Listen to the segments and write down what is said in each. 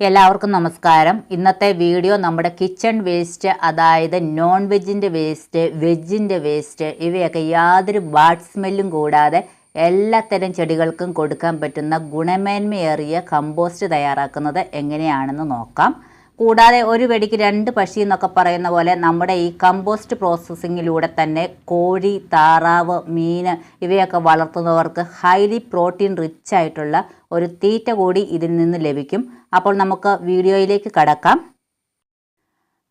എല്ലാവർക്കും നമസ്കാരം. ഇന്നത്തെ വീഡിയോ നമ്മുടെ കിച്ചൺ വേസ്റ്റ്, അതായത് നോൺ വെജിൻ്റെ വേസ്റ്റ്, വെജിൻ്റെ വേസ്റ്റ്, ഇവയൊക്കെ യാതൊരു ബാഡ് സ്മെല്ലും കൂടാതെ എല്ലാത്തരം ചെടികൾക്കും കൊടുക്കാൻ പറ്റുന്ന ഗുണമേന്മയേറിയ കമ്പോസ്റ്റ് തയ്യാറാക്കുന്നത് എങ്ങനെയാണെന്ന് നോക്കാം. കൂടാതെ ഒരു വെടിക്ക് രണ്ട് പക്ഷി എന്നൊക്കെ പറയുന്ന പോലെ നമ്മുടെ ഈ കമ്പോസ്റ്റ് പ്രോസസ്സിങ്ങിലൂടെ തന്നെ കോഴി, താറാവ്, മീൻ ഇവയൊക്കെ വളർത്തുന്നവർക്ക് ഹൈലി പ്രോട്ടീൻ റിച്ച് ആയിട്ടുള്ള ഒരു തീറ്റ കൂടി ഇതിൽ നിന്ന് ലഭിക്കും. അപ്പോൾ നമുക്ക് വീഡിയോയിലേക്ക് കടക്കാം.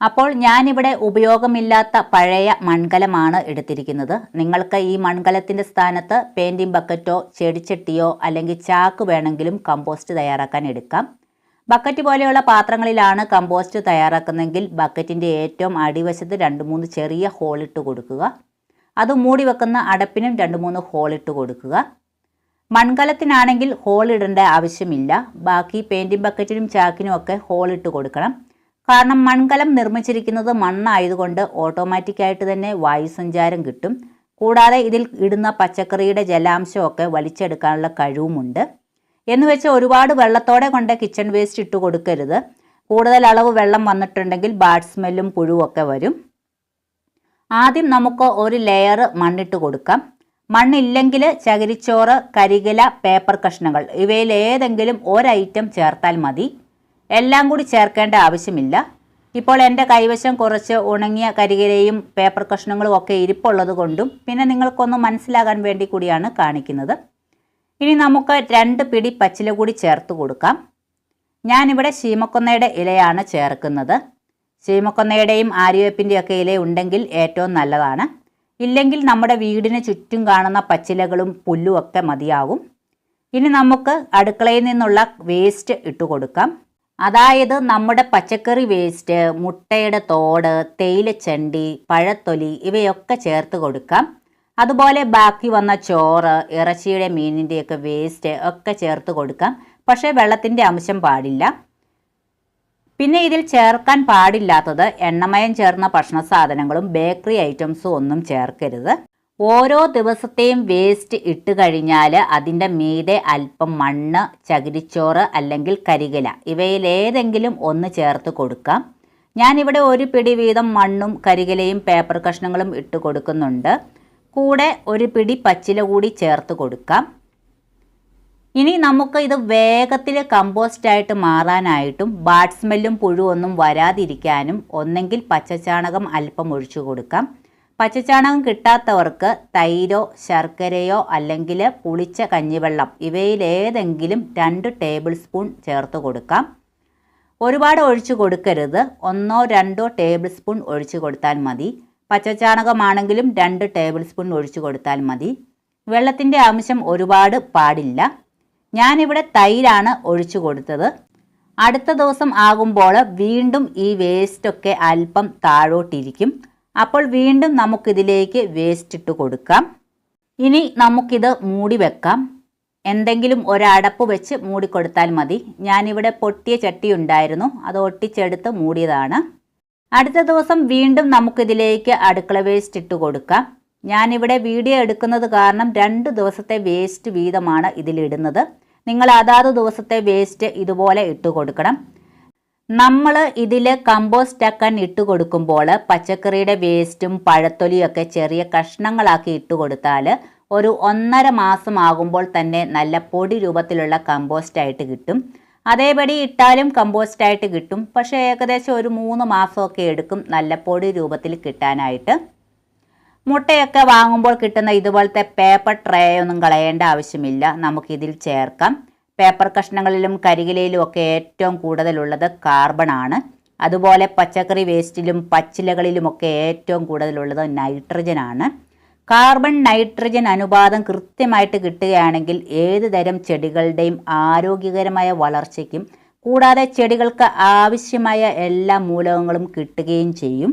അപ്പോൾ ഞാനിവിടെ ഉപയോഗമില്ലാത്ത പഴയ മൺകലമാണ് എടുത്തിരിക്കുന്നത്. നിങ്ങൾക്ക് ഈ മൺകലത്തിൻ്റെ സ്ഥാനത്ത് പെയിൻറ്റിംഗ് ബക്കറ്റോ ചെടിച്ചട്ടിയോ അല്ലെങ്കിൽ ചാക്ക് വേണമെങ്കിലും കമ്പോസ്റ്റ് തയ്യാറാക്കാൻ എടുക്കാം. ബക്കറ്റ് പോലെയുള്ള പാത്രങ്ങളിലാണ് കമ്പോസ്റ്റ് തയ്യാറാക്കുന്നതെങ്കിൽ ബക്കറ്റിൻ്റെ ഏറ്റവും അടിവശത്ത് 2-3 ചെറിയ ഹോളിട്ട് കൊടുക്കുക. അത് മൂടി വെക്കുന്ന അടപ്പിനും 2-3 ഹോളിട്ട് കൊടുക്കുക. മൺകലത്തിനാണെങ്കിൽ ഹോളിടേണ്ട ആവശ്യമില്ല. ബാക്കി പെയിൻറ്റിംഗ് ബക്കറ്റിനും ചാക്കിനും ഒക്കെ ഹോളിട്ട് കൊടുക്കണം. കാരണം മൺകലം നിർമ്മിച്ചിരിക്കുന്നത് മണ്ണായതുകൊണ്ട് ഓട്ടോമാറ്റിക്കായിട്ട് തന്നെ വായുസഞ്ചാരം കിട്ടും. കൂടാതെ ഇതിൽ ഇടുന്ന പച്ചക്കറിയുടെ ജലാംശമൊക്കെ വലിച്ചെടുക്കാനുള്ള കഴിവുമുണ്ട്. എന്ന് വെച്ച് ഒരുപാട് വെള്ളത്തോടെ കൊണ്ട് കിച്ചൺ വേസ്റ്റ് ഇട്ട് കൊടുക്കരുത്. കൂടുതൽ അളവ് വെള്ളം വന്നിട്ടുണ്ടെങ്കിൽ ബാഡ് സ്മെല്ലും പുഴുവൊക്കെ വരും. ആദ്യം നമുക്ക് ഒരു ലെയർ മണ്ണിട്ട് കൊടുക്കാം. മണ്ണില്ലെങ്കിൽ ചകിരിച്ചോറ്, കരികില, പേപ്പർ കഷ്ണങ്ങൾ ഇവയിൽ ഏതെങ്കിലും ഒരൈറ്റം ചേർത്താൽ മതി. എല്ലാം കൂടി ചേർക്കേണ്ട ആവശ്യമില്ല. ഇപ്പോൾ എൻ്റെ കൈവശം കുറച്ച് ഉണങ്ങിയ കരികിലയും പേപ്പർ കഷ്ണങ്ങളും ഒക്കെ ഇരിപ്പുള്ളത് കൊണ്ടും പിന്നെ നിങ്ങൾക്കൊന്ന് മനസ്സിലാകാൻ വേണ്ടി കൂടിയാണ് കാണിക്കുന്നത്. ഇനി നമുക്ക് 2 പിടി പച്ചില കൂടി ചേർത്ത് കൊടുക്കാം. ഞാനിവിടെ ശീമക്കൊന്നയുടെ ഇലയാണ് ചേർക്കുന്നത്. ശീമക്കൊന്നയുടെയും ആര്യവേപ്പിൻ്റെയും ഒക്കെ ഇല ഉണ്ടെങ്കിൽ ഏറ്റവും നല്ലതാണ്. ഇല്ലെങ്കിൽ നമ്മുടെ വീടിന് ചുറ്റും കാണുന്ന പച്ചിലകളും പുല്ലും ഒക്കെ മതിയാകും. ഇനി നമുക്ക് അടുക്കളയിൽ നിന്നുള്ള വേസ്റ്റ് ഇട്ട് കൊടുക്കാം. അതായത് നമ്മുടെ പച്ചക്കറി വേസ്റ്റ്, മുട്ടയുടെ തോട്, തേയിലച്ചണ്ടി, പഴത്തൊലി ഇവയൊക്കെ ചേർത്ത് കൊടുക്കാം. അതുപോലെ ബാക്കി വന്ന ചോറ്, ഇറച്ചിയുടെ, മീനിൻ്റെയൊക്കെ വേസ്റ്റ് ഒക്കെ ചേർത്ത് കൊടുക്കാം. പക്ഷേ വെള്ളത്തിൻ്റെ അംശം പാടില്ല. പിന്നെ ഇതിൽ ചേർക്കാൻ പാടില്ലാത്തത് എണ്ണമയം ചേർന്ന ഭക്ഷണ സാധനങ്ങളും ബേക്കറി ഐറ്റംസും ഒന്നും ചേർക്കരുത്. ഓരോ ദിവസത്തെയും വേസ്റ്റ് ഇട്ട് കഴിഞ്ഞാൽ അതിൻ്റെ മീതെ അല്പം മണ്ണ്, ചകിരിച്ചോറ് അല്ലെങ്കിൽ കരികില ഇവയിലേതെങ്കിലും ഒന്ന് ചേർത്ത് കൊടുക്കാം. ഞാനിവിടെ 1 പിടി വീതം മണ്ണും കരികിലയും പേപ്പർ കഷ്ണങ്ങളും ഇട്ട് കൊടുക്കുന്നുണ്ട്. കൂടെ 1 പിടി പച്ചില കൂടി ചേർത്ത് കൊടുക്കാം. ഇനി നമുക്ക് ഇത് വേഗത്തിൽ കമ്പോസ്റ്റായിട്ട് മാറാനായിട്ടും ബാഡ് സ്മെല്ലും പുഴുവൊന്നും വരാതിരിക്കാനും ഒന്നെങ്കിൽ പച്ചച്ചാണകം അല്പം ഒഴിച്ചു കൊടുക്കാം. പച്ചച്ചാണകം കിട്ടാത്തവർക്ക് തൈരോ ശർക്കരയോ അല്ലെങ്കിൽ പുളിച്ച കഞ്ഞിവെള്ളം ഇവയിലേതെങ്കിലും 2 ടേബിൾ സ്പൂൺ ചേർത്ത് കൊടുക്കാം. ഒരുപാട് ഒഴിച്ചു കൊടുക്കരുത്. 1-2 ടേബിൾ സ്പൂൺ ഒഴിച്ചു കൊടുത്താൽ മതി. പച്ചച്ചാണകമാണെങ്കിലും 2 ടേബിൾ സ്പൂൺ ഒഴിച്ചു കൊടുത്താൽ മതി. വെള്ളത്തിൻ്റെ അംശം ഒരുപാട് പാടില്ല. ഞാനിവിടെ തൈരാണ് ഒഴിച്ചു കൊടുത്തത്. അടുത്ത ദിവസം ആകുമ്പോൾ വീണ്ടും ഈ വേസ്റ്റൊക്കെ അല്പം താഴോട്ടിരിക്കും. അപ്പോൾ വീണ്ടും നമുക്കിതിലേക്ക് വേസ്റ്റ് ഇട്ട് കൊടുക്കാം. ഇനി നമുക്കിത് മൂടി വെക്കാം. എന്തെങ്കിലും ഒരടപ്പ് വെച്ച് മൂടിക്കൊടുത്താൽ മതി. ഞാനിവിടെ പൊട്ടിയ ചട്ടി ഉണ്ടായിരുന്നു, അത് ഒട്ടിച്ചെടുത്ത് മൂടിയതാണ്. അടുത്ത ദിവസം വീണ്ടും നമുക്കിതിലേക്ക് അടുക്കള വേസ്റ്റ് ഇട്ട് കൊടുക്കാം. ഞാനിവിടെ വീഡിയോ എടുക്കുന്നത് കാരണം 2 ദിവസത്തെ വേസ്റ്റ് വീതമാണ് ഇതിലിടുന്നത്. നിങ്ങൾ അതാത് ദിവസത്തെ വേസ്റ്റ് ഇതുപോലെ ഇട്ട് കൊടുക്കണം. നമ്മൾ ഇതിൽ കമ്പോസ്റ്റ് ആക്കാൻ ഇട്ട് കൊടുക്കുമ്പോൾ പച്ചക്കറിയുടെ വേസ്റ്റും പഴത്തൊലിയൊക്കെ ചെറിയ കഷ്ണങ്ങളാക്കി ഇട്ട് കൊടുത്താൽ ഒരു 1.5 മാസം ആകുമ്പോൾ തന്നെ നല്ല പൊടി രൂപത്തിലുള്ള കമ്പോസ്റ്റായിട്ട് കിട്ടും. അതേപടി ഇട്ടാലും കമ്പോസ്റ്റായിട്ട് കിട്ടും. പക്ഷേ ഏകദേശം ഒരു 3 മാസമൊക്കെ എടുക്കും നല്ല പൊടി രൂപത്തിൽ കിട്ടാനായിട്ട്. മുട്ടയൊക്കെ വാങ്ങുമ്പോൾ കിട്ടുന്ന ഇതുപോലത്തെ പേപ്പർ ട്രേ ഒന്നും കളയേണ്ട ആവശ്യമില്ല. നമുക്കിതിൽ ചേർക്കാം. പേപ്പർ കഷ്ണങ്ങളിലും കരികിലയിലും ഒക്കെ ഏറ്റവും കൂടുതലുള്ളത് കാർബണാണ്. അതുപോലെ പച്ചക്കറി വേസ്റ്റിലും പച്ചിലകളിലുമൊക്കെ ഏറ്റവും കൂടുതലുള്ളത് നൈട്രജനാണ്. കാർബൺ നൈട്രജൻ അനുപാതം കൃത്യമായിട്ട് കിട്ടുകയാണെങ്കിൽ ഏത് തരം ചെടികളുടെയും ആരോഗ്യകരമായ വളർച്ചയ്ക്കും കൂടാതെ ചെടികൾക്ക് ആവശ്യമായ എല്ലാ മൂലകങ്ങളും കിട്ടുകയും ചെയ്യും.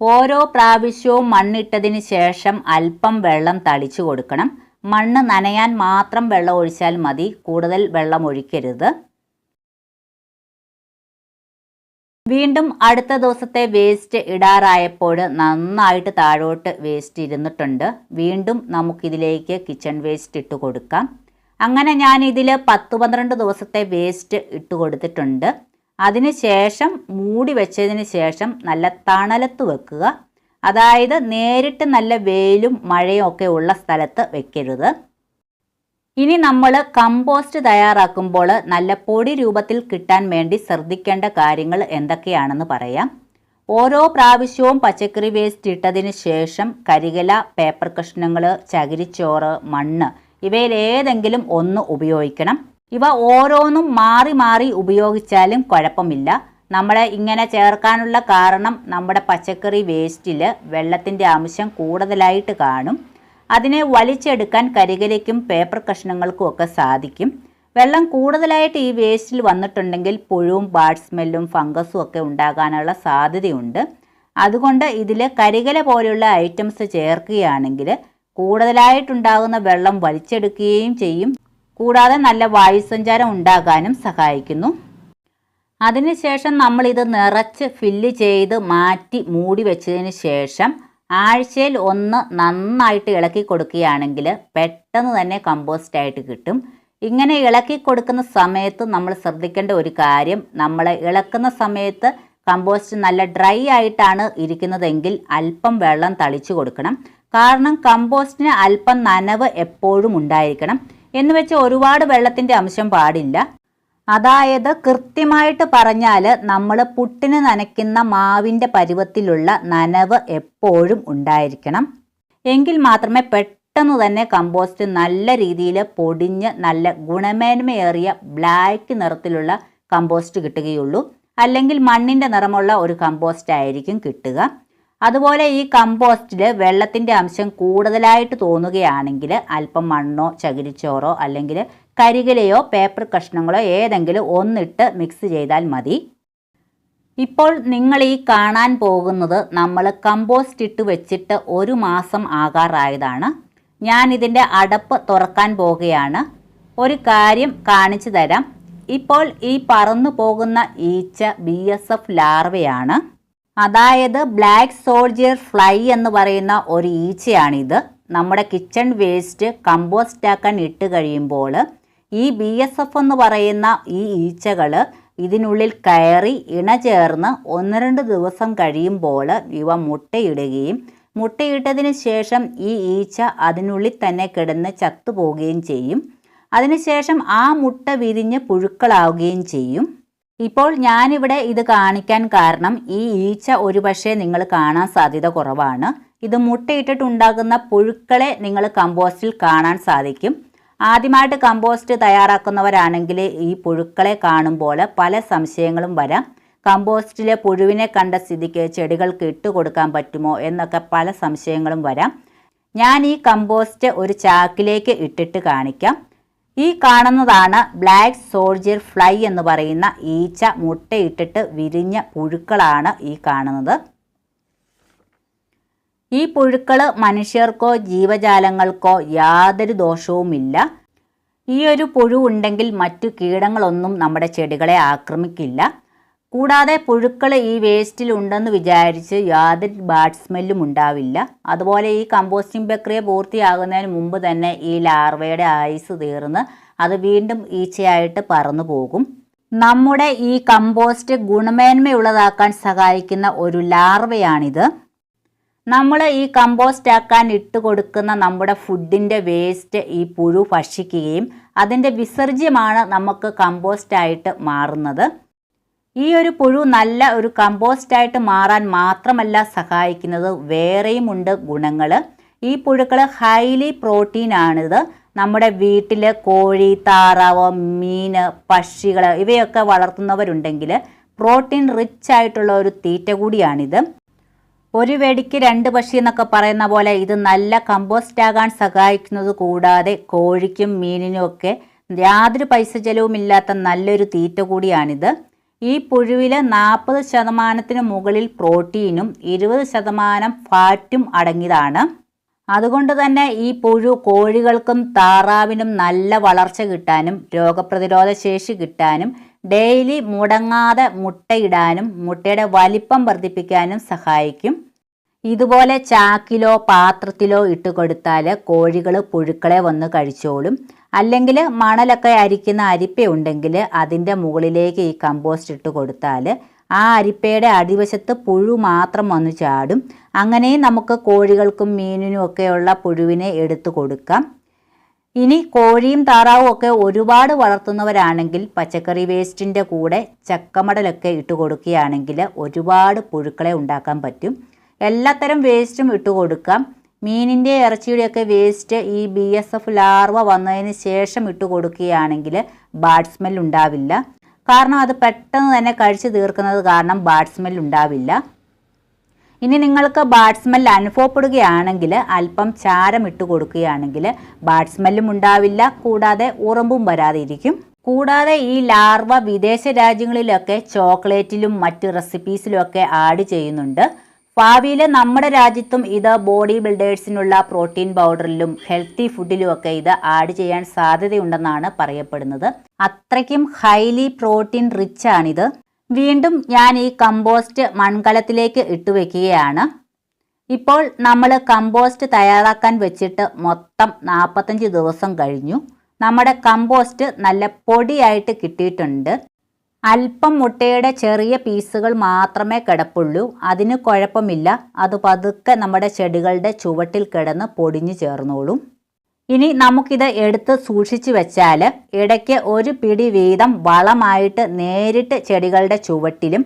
ഓരോ പ്രാവശ്യവും മണ്ണിട്ടതിന് ശേഷം അല്പം വെള്ളം തളിച്ചു കൊടുക്കണം. മണ്ണ് നനയാൻ മാത്രം വെള്ളം ഒഴിച്ചാൽ മതി, കൂടുതൽ വെള്ളം ഒഴിക്കരുത്. വീണ്ടും അടുത്ത ദിവസത്തെ വേസ്റ്റ് ഇടാറായപ്പോൾ നന്നായിട്ട് താഴോട്ട് വേസ്റ്റ് ഇരുന്നിട്ടുണ്ട്. വീണ്ടും നമുക്കിതിലേക്ക് കിച്ചൺ വേസ്റ്റ് ഇട്ട് കൊടുക്കാം. അങ്ങനെ ഞാൻ ഇതിൽ 10-12 ദിവസത്തെ വേസ്റ്റ് ഇട്ട് കൊടുത്തിട്ടുണ്ട്. അതിനുശേഷം മൂടി വെച്ചതിന് ശേഷം നല്ല തണലത്ത് വെക്കുക. അതായത് നേരിട്ട് നല്ല വെയിലും മഴയും ഒക്കെ ഉള്ള സ്ഥലത്ത് വെക്കരുത്. ഇനി നമ്മൾ കമ്പോസ്റ്റ് തയ്യാറാക്കുമ്പോൾ നല്ല പൊടി രൂപത്തിൽ കിട്ടാൻ വേണ്ടി ശ്രദ്ധിക്കേണ്ട കാര്യങ്ങൾ എന്തൊക്കെയാണെന്ന് പറയാം. ഓരോ പ്രാവശ്യവും പച്ചക്കറി വേസ്റ്റ് ഇട്ടതിന് ശേഷം കരികില, പേപ്പർ കഷ്ണങ്ങൾ, ചകിരിച്ചോറ്, മണ്ണ് ഇവയിൽ ഏതെങ്കിലും ഒന്ന് ഉപയോഗിക്കണം. ഇവ ഓരോന്നും മാറി മാറി ഉപയോഗിച്ചാലും കുഴപ്പമില്ല. നമ്മൾ ഇങ്ങനെ ചേർക്കാനുള്ള കാരണം നമ്മുടെ പച്ചക്കറി വേസ്റ്റിൽ വെള്ളത്തിൻ്റെ അംശം കൂടുതലായിട്ട് കാണും. അതിനെ വലിച്ചെടുക്കാൻ കരികിലയ്ക്കും പേപ്പർ കഷ്ണങ്ങൾക്കും ഒക്കെ സാധിക്കും. വെള്ളം കൂടുതലായിട്ട് ഈ വേസ്റ്റിൽ വന്നിട്ടുണ്ടെങ്കിൽ പുഴുവും ബാഡ് സ്മെല്ലും ഫംഗസും ഒക്കെ ഉണ്ടാകാനുള്ള സാധ്യതയുണ്ട്. അതുകൊണ്ട് ഇതിൽ കരികില പോലെയുള്ള ഐറ്റംസ് ചേർക്കുകയാണെങ്കിൽ കൂടുതലായിട്ടുണ്ടാകുന്ന വെള്ളം വലിച്ചെടുക്കുകയും ചെയ്യും. കൂടാതെ നല്ല വായുസഞ്ചാരം ഉണ്ടാകാനും സഹായിക്കുന്നു. അതിനുശേഷം നമ്മളിത് നിറച്ച് ഫില്ല് ചെയ്ത് മാറ്റി മൂടി വെച്ചതിന് ശേഷം ആഴ്ചയിൽ ഒന്ന് നന്നായിട്ട് ഇളക്കി കൊടുക്കുകയാണെങ്കിൽ പെട്ടെന്ന് തന്നെ കമ്പോസ്റ്റായിട്ട് കിട്ടും. ഇങ്ങനെ ഇളക്കി കൊടുക്കുന്ന സമയത്ത് നമ്മൾ ശ്രദ്ധിക്കേണ്ട ഒരു കാര്യം, നമ്മൾ ഇളക്കുന്ന സമയത്ത് കമ്പോസ്റ്റ് നല്ല ഡ്രൈ ആയിട്ടാണ് ഇരിക്കുന്നതെങ്കിൽ അല്പം വെള്ളം തളിച്ചു കൊടുക്കണം. കാരണം കമ്പോസ്റ്റിന് അല്പം നനവ് എപ്പോഴും ഉണ്ടായിരിക്കണം. എന്ന് വെച്ച് ഒരുപാട് വെള്ളത്തിൻ്റെ അംശം പാടില്ല. അതായത് കൃത്യമായിട്ട് പറഞ്ഞാൽ നമ്മൾ പുട്ടിന് നനയ്ക്കുന്ന മാവിൻ്റെ പരുവത്തിലുള്ള നനവ് എപ്പോഴും ഉണ്ടായിരിക്കണം. എങ്കിൽ മാത്രമേ പെട്ടെന്ന് തന്നെ കമ്പോസ്റ്റ് നല്ല രീതിയിൽ പൊടിഞ്ഞ് നല്ല ഗുണമേന്മയേറിയ ബ്ലാക്ക് നിറത്തിലുള്ള കമ്പോസ്റ്റ് കിട്ടുകയുള്ളൂ. അല്ലെങ്കിൽ മണ്ണിൻ്റെ നിറമുള്ള ഒരു കമ്പോസ്റ്റ് ആയിരിക്കും കിട്ടുക. അതുപോലെ ഈ കമ്പോസ്റ്റിൽ വെള്ളത്തിൻ്റെ അംശം കൂടുതലായിട്ട് തോന്നുകയാണെങ്കിൽ അല്പം മണ്ണോ ചകിരിച്ചോറോ അല്ലെങ്കിൽ കരികിലയോ പേപ്പർ കഷ്ണങ്ങളോ ഏതെങ്കിലും ഒന്നിട്ട് മിക്സ് ചെയ്താൽ മതി. ഇപ്പോൾ നിങ്ങൾ ഈ കാണാൻ പോകുന്നത് നമ്മൾ കമ്പോസ്റ്റ് ഇട്ട് വെച്ചിട്ട് 1 മാസം ആകാറായതാണ്. ഞാൻ ഇതിൻ്റെ അടപ്പ് തുറക്കാൻ പോകുകയാണ്. ഒരു കാര്യം കാണിച്ചു തരാം. ഇപ്പോൾ ഈ പറന്നു പോകുന്ന ഈച്ച BSF ലാർവയാണ്. അതായത് ബ്ലാക്ക് സോൾജിയർ ഫ്ലൈ എന്ന് പറയുന്ന ഒരു ഈച്ചയാണിത്. നമ്മുടെ കിച്ചൺ വേസ്റ്റ് കമ്പോസ്റ്റ് ആക്കാൻ ഇട്ട് കഴിയുമ്പോൾ ഈ BSF എന്ന് പറയുന്ന ഈ ഈച്ചകൾ ഇതിനുള്ളിൽ കയറി ഇണചേർന്ന് 1-2 ദിവസം കഴിയുമ്പോൾ ഇവ മുട്ടയിടുകയും മുട്ടയിട്ടതിന് ശേഷം ഈ ഈച്ച അതിനുള്ളിൽ തന്നെ കിടന്ന് ചത്തുപോവുകയും ചെയ്യും. അതിനുശേഷം ആ മുട്ട വിരിഞ്ഞ് പുഴുക്കളാവുകയും ചെയ്യും. ഇപ്പോൾ ഞാനിവിടെ ഇത് കാണിക്കാൻ കാരണം ഈ ഈച്ച ഒരുപക്ഷെ നിങ്ങൾ കാണാൻ സാധ്യത കുറവാണ്. ഇത് മുട്ടയിട്ടിട്ടുണ്ടാകുന്ന പുഴുക്കളെ നിങ്ങൾ കമ്പോസ്റ്റിൽ കാണാൻ സാധിക്കും. ആദ്യമായിട്ട് കമ്പോസ്റ്റ് തയ്യാറാക്കുന്നവരാണെങ്കിൽ ഈ പുഴുക്കളെ കാണുമ്പോൾ പല സംശയങ്ങളും വരാം. കമ്പോസ്റ്റിലെ പുഴുവിനെ കണ്ട സ്ഥിതിക്ക് ചെടികൾക്ക് ഇട്ട് കൊടുക്കാൻ പറ്റുമോ എന്നൊക്കെ പല സംശയങ്ങളും വരാം. ഞാൻ ഈ കമ്പോസ്റ്റ് ഒരു ചാക്കിലേക്ക് ഇട്ടിട്ട് കാണിക്കാം. ഈ കാണുന്നതാണ് ബ്ലാക്ക് സോൾജിയർ ഫ്ലൈ എന്ന് പറയുന്ന ഈച്ച. മുട്ടയിട്ടിട്ട് വിരിഞ്ഞ പുഴുക്കളാണ് ഈ കാണുന്നത്. ഈ പുഴുക്കൾ മനുഷ്യർക്കോ ജീവജാലങ്ങൾക്കോ യാതൊരു ദോഷവുമില്ല. ഈ ഒരു പുഴു ഉണ്ടെങ്കിൽ മറ്റു കീടങ്ങളൊന്നും നമ്മുടെ ചെടികളെ ആക്രമിക്കില്ല. കൂടാതെ പുഴുക്കൾ ഈ വേസ്റ്റിൽ ഉണ്ടെന്ന് വിചാരിച്ച് യാതൊരു ബാഡ് സ്മെല്ലും ഉണ്ടാവില്ല. അതുപോലെ ഈ കമ്പോസ്റ്റിംഗ് പ്രക്രിയ പൂർത്തിയാകുന്നതിന് മുമ്പ് തന്നെ ഈ ലാർവയുടെ ആയുസ് തീർന്ന് അത് വീണ്ടും ഈച്ചയായിട്ട് പറന്നു പോകും. നമ്മുടെ ഈ കമ്പോസ്റ്റ് ഗുണമേന്മയുള്ളതാക്കാൻ സഹായിക്കുന്ന ഒരു ലാർവയാണിത്. നമ്മൾ ഈ കമ്പോസ്റ്റ് ആക്കാൻ ഇട്ട് കൊടുക്കുന്ന നമ്മുടെ ഫുഡിൻ്റെ വേസ്റ്റ് ഈ പുഴു ഭക്ഷിക്കുകയും അതിൻ്റെ വിസർജ്യമാണ് നമുക്ക് കമ്പോസ്റ്റായിട്ട് മാറുന്നത്. ഈ ഒരു പുഴു നല്ല ഒരു കമ്പോസ്റ്റായിട്ട് മാറാൻ മാത്രമല്ല സഹായിക്കുന്നത്, വേറെയും ഉണ്ട് ഗുണങ്ങൾ. ഈ പുഴുക്കൾ ഹൈലി പ്രോട്ടീനാണിത്. നമ്മുടെ വീട്ടിൽ കോഴി, താറാവ്, മീൻ, പക്ഷികൾ ഇവയൊക്കെ വളർത്തുന്നവരുണ്ടെങ്കിൽ പ്രോട്ടീൻ റിച്ച് ആയിട്ടുള്ള ഒരു തീറ്റ കൂടിയാണിത്. ഒരു വെടിക്ക് 2 പക്ഷി എന്നൊക്കെ പറയുന്ന പോലെ ഇത് നല്ല കമ്പോസ്റ്റ് ആകാൻ സഹായിക്കുന്നത് കൂടാതെ കോഴിക്കും മീനിനും ഒക്കെ യാതൊരു പൈസ ചെലവുമില്ലാത്ത നല്ലൊരു തീറ്റ കൂടിയാണിത്. ഈ പുഴുവിൽ 40% മുകളിൽ പ്രോട്ടീനും 20% ഫാറ്റും അടങ്ങിയതാണ്. അതുകൊണ്ട് തന്നെ ഈ പുഴു കോഴികൾക്കും താറാവിനും നല്ല വളർച്ച കിട്ടാനും രോഗപ്രതിരോധ ശേഷി കിട്ടാനും ഡെയിലി മുടങ്ങാതെ മുട്ടയിടാനും മുട്ടയുടെ വലിപ്പം വർദ്ധിപ്പിക്കാനും സഹായിക്കും. ഇതുപോലെ ചാക്കിലോ പാത്രത്തിലോ ഇട്ട് കൊടുത്താൽ കോഴികൾ പുഴുക്കളെ വന്ന് കഴിച്ചോളും. അല്ലെങ്കിൽ മണലൊക്കെ അരിക്കുന്ന അരിപ്പ ഉണ്ടെങ്കിൽ അതിൻ്റെ മുകളിലേക്ക് ഈ കമ്പോസ്റ്റ് ഇട്ട് കൊടുത്താൽ ആ അരിപ്പയുടെ അടിവശത്ത് പുഴു മാത്രം വന്ന് ചാടും. അങ്ങനെയും നമുക്ക് കോഴികൾക്കും മീനിനും ഒക്കെയുള്ള പുഴുവിനെ എടുത്തു കൊടുക്കാം. ഇനി കോഴിയും താറാവും ഒക്കെ ഒരുപാട് വളർത്തുന്നവരാണെങ്കിൽ പച്ചക്കറി വേസ്റ്റിൻ്റെ കൂടെ ചക്കമടലൊക്കെ ഇട്ട് കൊടുക്കുകയാണെങ്കിൽ ഒരുപാട് പുഴുക്കളെ ഉണ്ടാക്കാൻ പറ്റും. എല്ലാത്തരം വേസ്റ്റും ഇട്ട് കൊടുക്കാം. മീനിൻ്റെ ഇറച്ചിയുടെയൊക്കെ വേസ്റ്റ് ഈ BSF ലാർവ വന്നതിന് ശേഷം ഇട്ട് കൊടുക്കുകയാണെങ്കിൽ ബാഡ് സ്മെൽ ഉണ്ടാവില്ല. കാരണം അത് പെട്ടെന്ന് തന്നെ കഴിച്ചു തീർക്കുന്നത് കാരണം ബാഡ് സ്മെൽ ഉണ്ടാവില്ല. ഇനി നിങ്ങൾക്ക് ബാഡ് സ്മെൽ അനുഭവപ്പെടുകയാണെങ്കിൽ അല്പം ചാരം ഇട്ട് കൊടുക്കുകയാണെങ്കിൽ ബാഡ് സ്മെല്ലും ഉണ്ടാവില്ല, കൂടാതെ ഉറുമ്പും വരാതിരിക്കും. കൂടാതെ ഈ ലാർവ വിദേശ രാജ്യങ്ങളിലൊക്കെ ചോക്ലേറ്റിലും മറ്റ് റെസിപ്പീസിലുമൊക്കെ ആഡ് ചെയ്യുന്നുണ്ട്. ഭാവിയിൽ നമ്മുടെ രാജ്യത്തും ഇത് ബോഡി ബിൽഡേഴ്സിനുള്ള പ്രോട്ടീൻ പൗഡറിലും ഹെൽത്തി ഫുഡിലുമൊക്കെ ഇത് ആഡ് ചെയ്യാൻ സാധ്യതയുണ്ടെന്നാണ് പറയപ്പെടുന്നത്. അത്രയ്ക്കും ഹൈലി പ്രോട്ടീൻ റിച്ച് ആണിത്. വീണ്ടും ഞാൻ ഈ കമ്പോസ്റ്റ് മൺകലത്തിലേക്ക് ഇട്ടുവെക്കുകയാണ്. ഇപ്പോൾ നമ്മൾ കമ്പോസ്റ്റ് തയ്യാറാക്കാൻ വെച്ചിട്ട് മൊത്തം 45 ദിവസം കഴിഞ്ഞു. നമ്മുടെ കമ്പോസ്റ്റ് നല്ല പൊടിയായിട്ട് കിട്ടിയിട്ടുണ്ട്. അല്പം മുട്ടയുടെ ചെറിയ പീസുകൾ മാത്രമേ കിടപ്പുള്ളൂ. അതിന് കുഴപ്പമില്ല, അത് പതുക്കെ നമ്മുടെ ചെടികളുടെ ചുവട്ടിൽ കിടന്ന് പൊടിഞ്ഞു ചേർന്നോളും. ഇനി നമുക്കിത് എടുത്ത് സൂക്ഷിച്ചു വെച്ചാൽ ഇടയ്ക്ക് ഒരു പിടി വീതം വളമായിട്ട് നേരിട്ട് ചെടികളുടെ ചുവട്ടിലും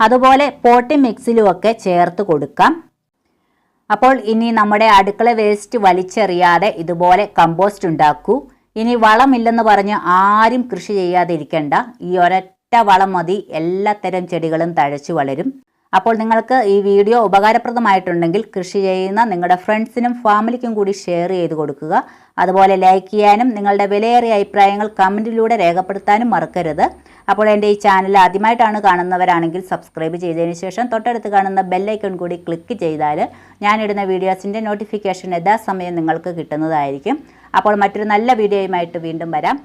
അതുപോലെ പോട്ടി മിക്സിലുമൊക്കെ ചേർത്ത് കൊടുക്കാം. അപ്പോൾ ഇനി നമ്മുടെ അടുക്കള വേസ്റ്റ് വലിച്ചെറിയാതെ ഇതുപോലെ കമ്പോസ്റ്റ് ഉണ്ടാക്കൂ. ഇനി വളമില്ലെന്ന് പറഞ്ഞ് ആരും കൃഷി ചെയ്യാതിരിക്കണ്ട. ഈ ഒരൊറ്റ വളം മതി, എല്ലാത്തരം ചെടികളും തഴച്ചു വളരും. അപ്പോൾ നിങ്ങൾക്ക് ഈ വീഡിയോ ഉപകാരപ്രദമായിട്ടുണ്ടെങ്കിൽ കൃഷി ചെയ്യുന്ന നിങ്ങളുടെ ഫ്രണ്ട്സിനും ഫാമിലിക്കും കൂടി ഷെയർ ചെയ്ത് കൊടുക്കുക. അതുപോലെ ലൈക്ക് ചെയ്യാനും നിങ്ങളുടെ വിലയേറിയ അഭിപ്രായങ്ങൾ കമൻറ്റിലൂടെ രേഖപ്പെടുത്താനും മറക്കരുത്. അപ്പോൾ എൻ്റെ ഈ ചാനൽ ആദ്യമായിട്ടാണ് കാണുന്നവരാണെങ്കിൽ സബ്സ്ക്രൈബ് ചെയ്തതിന് ശേഷം തൊട്ടടുത്ത് കാണുന്ന ബെല്ലൈക്കൺ കൂടി ക്ലിക്ക് ചെയ്താൽ ഞാനിടുന്ന വീഡിയോസിൻ്റെ നോട്ടിഫിക്കേഷൻ യഥാസമയം നിങ്ങൾക്ക് കിട്ടുന്നതായിരിക്കും. അപ്പോൾ മറ്റൊരു നല്ല വീഡിയോയുമായിട്ട് വീണ്ടും വരാം.